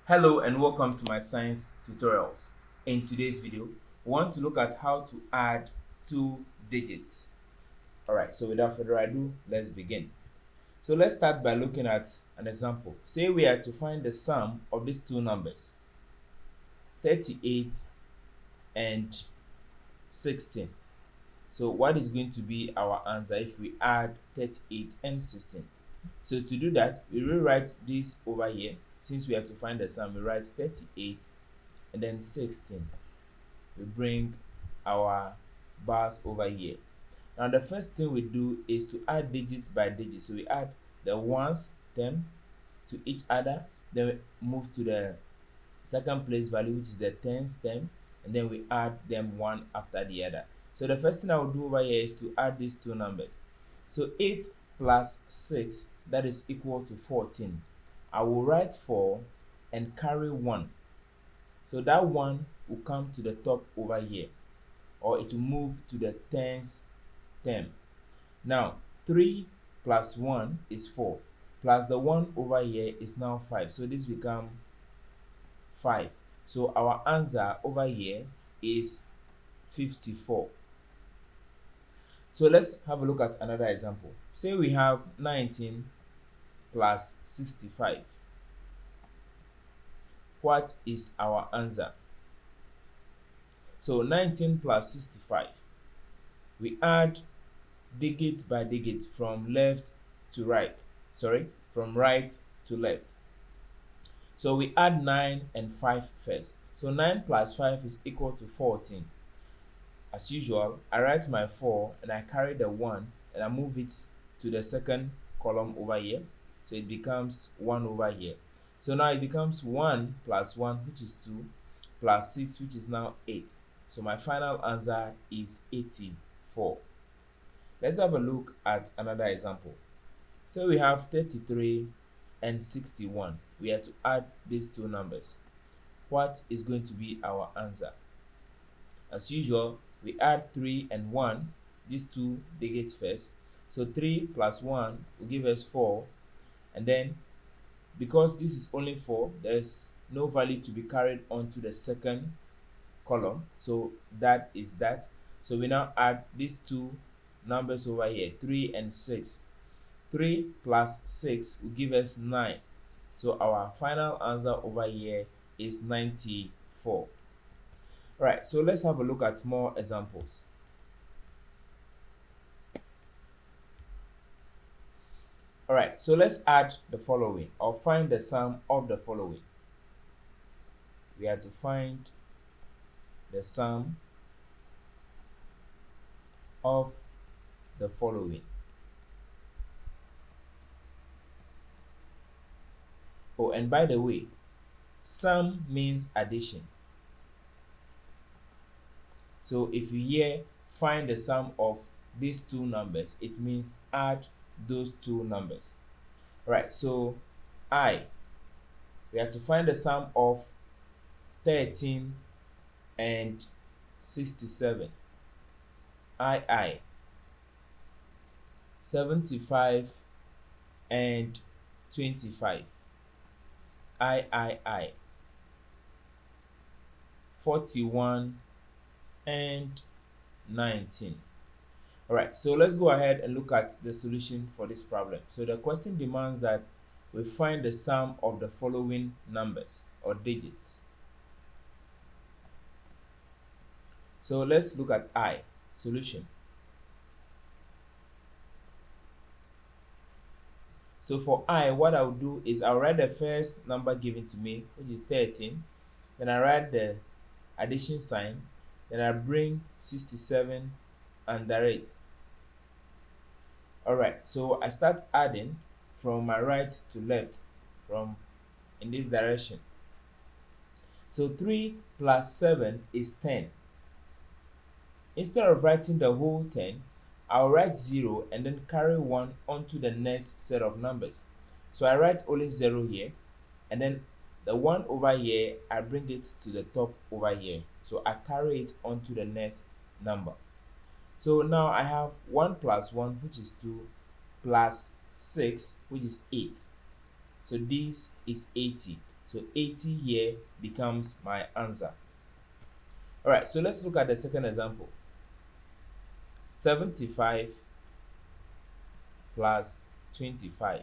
Hello and welcome to my science tutorials. In today's video, we want to look at how to add two digits. Alright, so without further ado, let's begin. So let's start by looking at an example. Say we are to find the sum of these two numbers, 38 and 16. So what is going to be our answer if we add 38 and 16? So to do that, we rewrite this over here. Since we have to find the sum, we write 38 and then 16. We bring our bars over here. Now the first thing we do is to add digit by digit. So we add the ones term to each other, then we move to the second place value, which is the tens term, and then we add them one after the other. So the first thing I will do over here is to add these two numbers. So 8 plus 6, that is equal to 14. I will write 4 and carry 1. So that 1 will come to the top over here, or it will move to the tens term. Now 3 plus 1 is 4, plus the 1 over here is now 5. So this becomes 5. So our answer over here is 54. So let's have a look at another example. Say we have 19 plus 65. What is our answer? So 19 plus 65. We add digit by digit from left to right. From right to left. So we add 9 and 5 first. So 9 plus 5 is equal to 14. As usual, I write my 4 and I carry the 1 and I move it to the second column over here. So it becomes 1 over here. So now it becomes 1 plus 1, which is 2, plus 6, which is now 8. So my final answer is 84. Let's have a look at another example. So we have 33 and 61. We have to add these two numbers. What is going to be our answer? As usual, we add 3 and 1, these two digits first. So 3 plus 1 will give us 4, and then because this is only 4, there's no value to be carried on to the second column, so that is that. So we now add these two numbers over here, 3 and 6. 3 plus 6 will give us 9. So our final answer over here is 94. Alright, so let's have a look at more examples. Alright, so let's add the following, or find the sum of the following. We have to find the sum of the following. Oh, and by the way, sum means addition. So if you hear find the sum of these two numbers, it means add those two numbers. Right, so we have to find the sum of 13 and 67. 75 and 25. 41 and 19. Alright, so let's go ahead and look at the solution for this problem. So the question demands that we find the sum of the following numbers or digits. So let's look at solution. So for what I'll do is I'll write the first number given to me, which is 13. Then I write the addition sign. Then I bring 67 under it. Alright, so I start adding from my right to left, from in this direction. So 3 plus 7 is 10. Instead of writing the whole 10, I'll write 0 and then carry 1 onto the next set of numbers. So I write only 0 here, and then the 1 over here, I bring it to the top over here. So I carry it onto the next number. So now I have 1 plus 1, which is 2, plus 6, which is 8. So this is 80. So 80 here becomes my answer. All right, so let's look at the second example. 75 plus 25.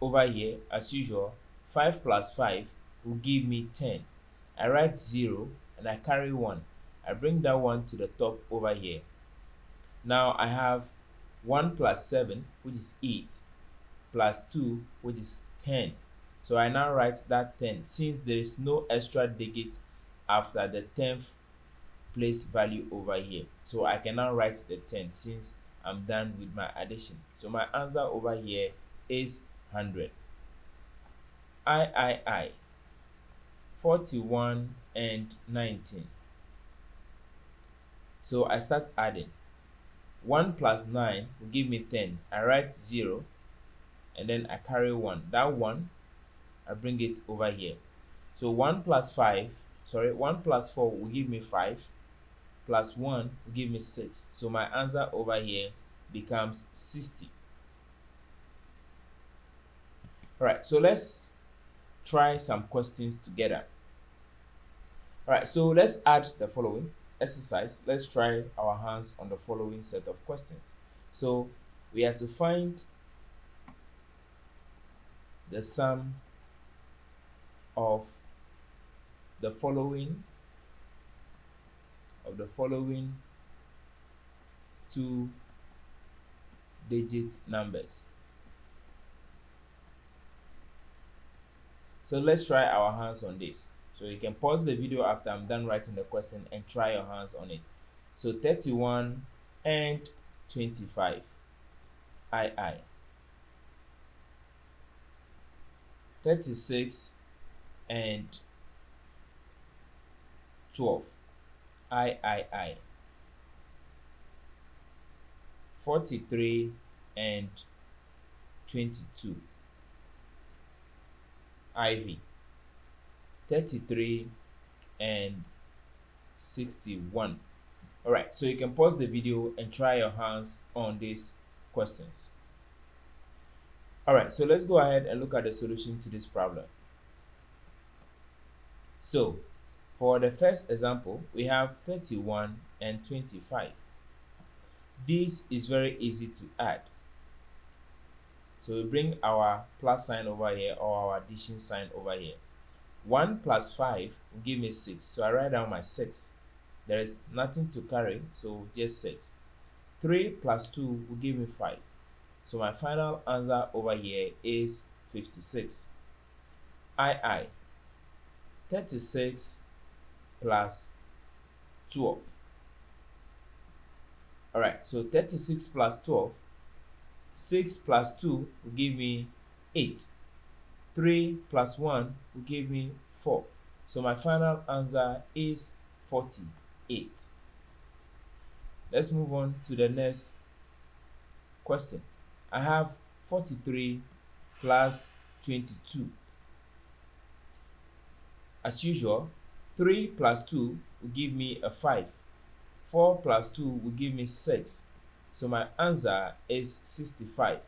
Over here, as usual, 5 plus 5 will give me 10. I write 0 and I carry 1. I bring that 1 to the top over here. Now I have 1 plus 7, which is 8, plus 2, which is 10. So I now write that 10 since there is no extra digit after the 10th place value over here. So I can now write the 10 since I'm done with my addition. So my answer over here is 100. I 41 and 19. So I start adding. 1 plus 9 will give me 10. I write 0 and then I carry 1. That 1, I bring it over here. So 1 plus 4 will give me 5, plus 1 will give me 6. So my answer over here becomes 60. Alright, so let's try some questions together. Alright, so let's add the following exercise. Let's try our hands on the following set of questions. So we have to find the sum of the following two-digit numbers. So let's try our hands on this. So you can pause the video after I'm done writing the question and try your hands on it. So 31 and 25. I. 36 and 12. I. 43 and 22. IV. 33 and 61. Alright, so you can pause the video and try your hands on these questions. Alright, so let's go ahead and look at the solution to this problem. So for the first example, we have 31 and 25. This is very easy to add. So we bring our plus sign over here or our addition sign over here. 1 plus 5 will give me 6. So I write down my 6. There is nothing to carry, so just 6. 3 plus 2 will give me 5. So my final answer over here is 56. I. 36 plus 12. Alright, so 36 plus 12. 6 plus 2 will give me 8. 3 plus 1 will give me 4. So my final answer is 48. Let's move on to the next question. I have 43 plus 22. As usual, 3 plus 2 will give me a 5. 4 plus 2 will give me 6. So my answer is 65.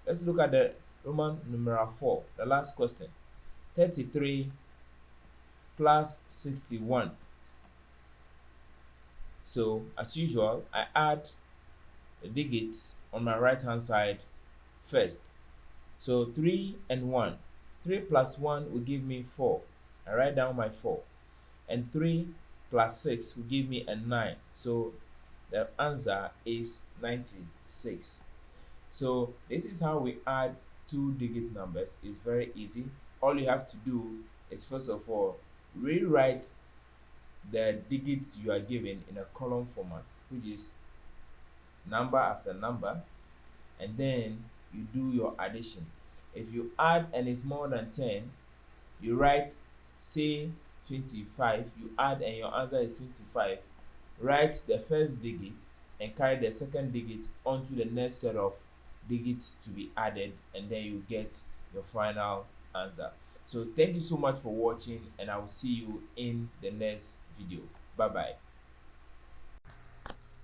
Let's look at the Roman numeral 4, the last question. 33 plus 61. So as usual, I add the digits on my right hand side first. So 3 and 1. 3 plus 1 will give me 4. I write down my 4. And 3 plus 6 will give me a 9. So the answer is 96. So this is how we add two-digit numbers. It's very easy. All you have to do is first of all rewrite the digits you are given in a column format, which is number after number, and then you do your addition. If you add and it's more than 10, you write, say 25, you add and your answer is 25. Write the first digit and carry the second digit onto the next set of digits to be added, and then you get your final answer. So thank you so much for watching, and I will see you in the next video. Bye bye.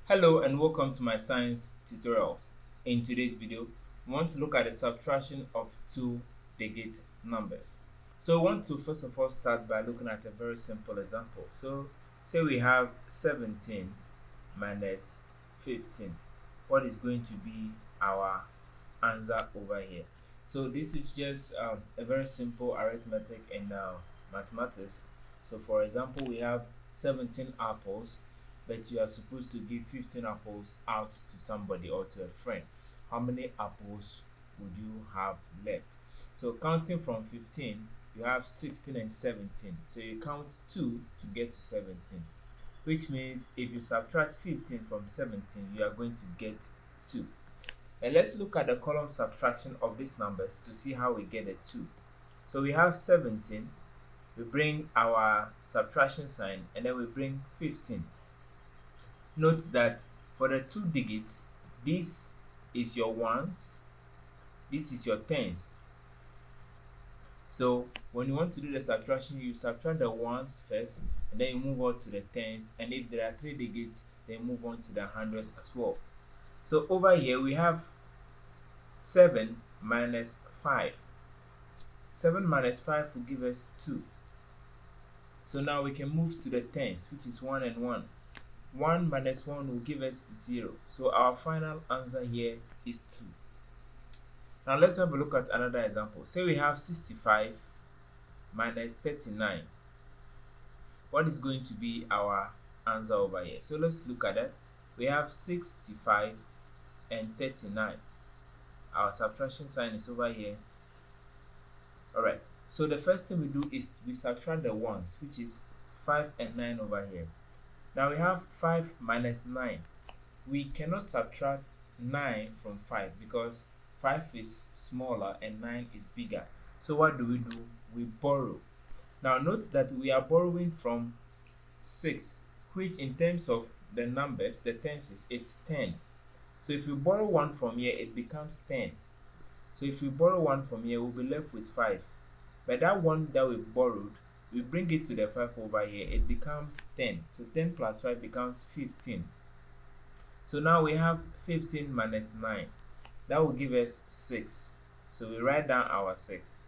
Hello and welcome to my science tutorials. In today's video, we want to look at the subtraction of two digit numbers. So we want to first of all start by looking at a very simple example. So say we have 17 minus 15. What is going to be our answer over here? So this is just a very simple arithmetic in mathematics. So for example, we have 17 apples, but you are supposed to give 15 apples out to somebody or to a friend. How many apples would you have left? So counting from 15, you have 16 and 17. So you count 2 to get to 17, which means if you subtract 15 from 17, you are going to get 2. And let's look at the column subtraction of these numbers to see how we get a 2. So we have 17, we bring our subtraction sign, and then we bring 15. Note that for the two digits, this is your ones, this is your tens. So when you want to do the subtraction, you subtract the ones first, and then you move on to the tens, and if there are 3 digits, then move on to the hundreds as well. So over here we have 7 minus 5. 7 minus 5 will give us 2. So now we can move to the tens, which is 1 and 1. 1 minus 1 will give us 0. So our final answer here is 2. Now let's have a look at another example. Say we have 65 minus 39. What is going to be our answer over here? So let's look at that. We have 65 and 39. Our subtraction sign is over here. Alright, so the first thing we do is we subtract the ones, which is 5 and 9 over here. Now we have 5 minus 9. We cannot subtract 9 from 5 because 5 is smaller and 9 is bigger. So what do? We borrow. Now note that we are borrowing from 6, which in terms of the numbers, the tenses, it's 10. So if we borrow 1 from here, it becomes 10. So if we borrow 1 from here, we'll be left with 5. But that one that we borrowed, we bring it to the 5 over here, it becomes 10. So 10 plus 5 becomes 15. So now we have 15 minus 9. That will give us 6. So we write down our 6.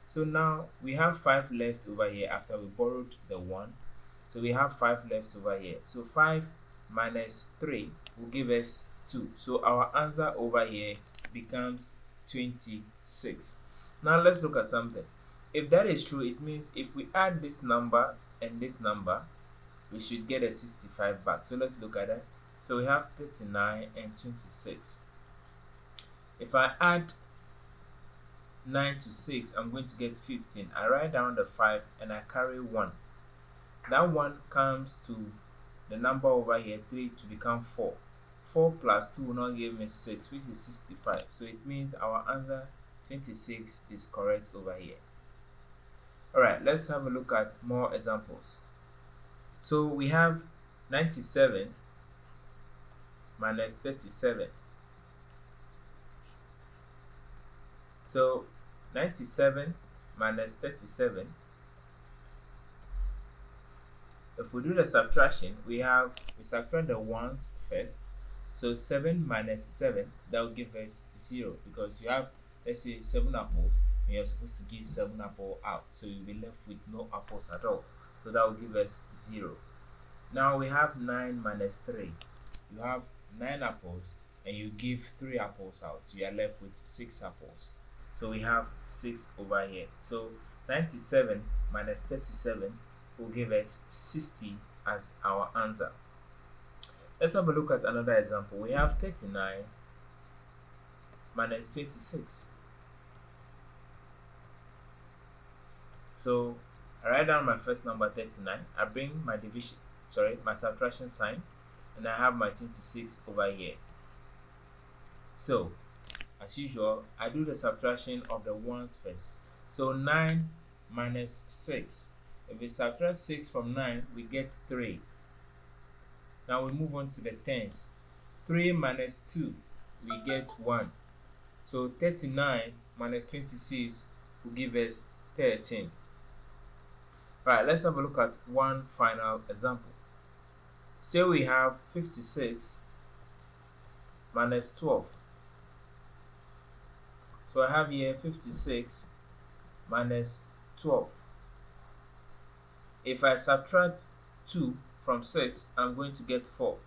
So now we have 5 left over here after we borrowed the 1. So we have 5 left over here. So 5 minus 3 will give us 2. So our answer over here becomes 26. Now let's look at something. If that is true, it means if we add this number and this number, we should get a 65 back. So let's look at that. So we have 39 and 26. If I add 9 to 6, I'm going to get 15. I write down the 5 and I carry 1. That 1 comes to the number over here, 3, to become 4. 4 plus 2 will not give me 6, which is 65. So it means our answer 26 is correct over here. Alright, let's have a look at more examples. So we have 97 minus 37. So 97 minus 37. If we do the subtraction, we subtract the ones first. So 7 minus 7, that will give us 0 because you have, let's say, 7 apples and you're supposed to give 7 apples out. So you'll be left with no apples at all. So that will give us 0. Now we have 9 minus 3. You have 9 apples and you give 3 apples out. You are left with 6 apples. So we have 6 over here. So 97 minus 37 will give us 60 as our answer. Let's have a look at another example. We have 39 minus 26. So I write down my first number 39. I bring my my subtraction sign, and I have my 26 over here. So as usual, I do the subtraction of the ones first. So 9 minus 6. If we subtract 6 from 9, we get 3. Now we move on to the tens. 3 minus 2, we get 1. So 39 minus 26 will give us 13. Alright, let's have a look at one final example. Say we have 56 minus 12. So I have here 56 minus 12. If I subtract 2 from 6, I'm going to get 4.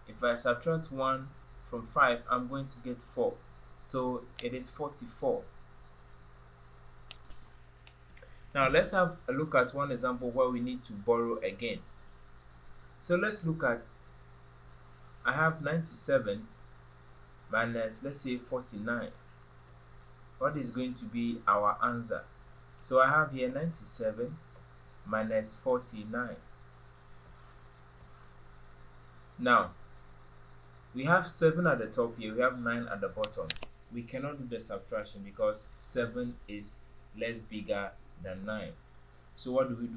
If I subtract 1 from 5, I'm going to get 4. So it is 44. Now let's have a look at one example where we need to borrow again. So let's look at, I have 97 minus, let's say, 49. What is going to be our answer? So I have here 97 minus 49. Now we have 7 at the top here, we have 9 at the bottom. We cannot do the subtraction because 7 is less bigger than 9. So what do? We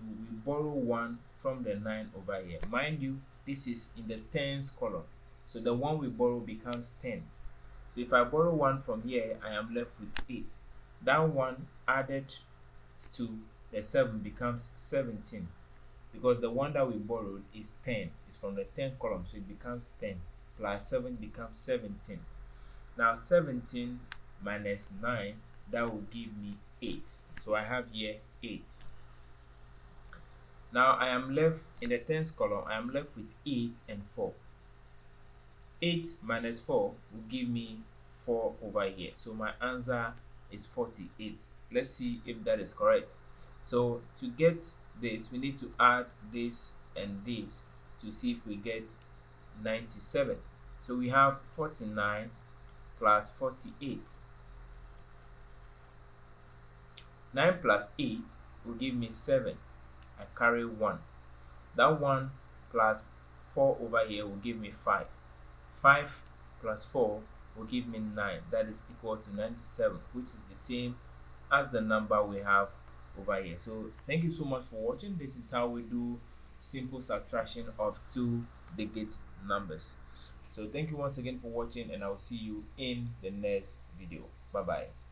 borrow 1 from the 9 over here. Mind you, this is in the tens column, so the one we borrow becomes 10. So if I borrow 1 from here, I am left with 8. That 1 added to the 7 becomes 17, because the one that we borrowed is 10. It's from the 10 column, so it becomes 10 plus 7 becomes 17. Now 17 minus 9, that will give me 8. So I have here 8. Now I am left in the tens column, I am left with 8 and 4. 8 minus 4 will give me 4 over here. So my answer is 48. Let's see if that is correct. So to get this, we need to add this and this to see if we get 97. So we have 49 plus 48. 9 plus 8 will give me 7. I carry 1. That 1 plus 4 over here will give me 5. 5 plus 4 will give me 9. That is equal to 97, which is the same as the number we have over here. So thank you so much for watching. This is how we do simple subtraction of 2-digit numbers. So thank you once again for watching, and I will see you in the next video. Bye bye.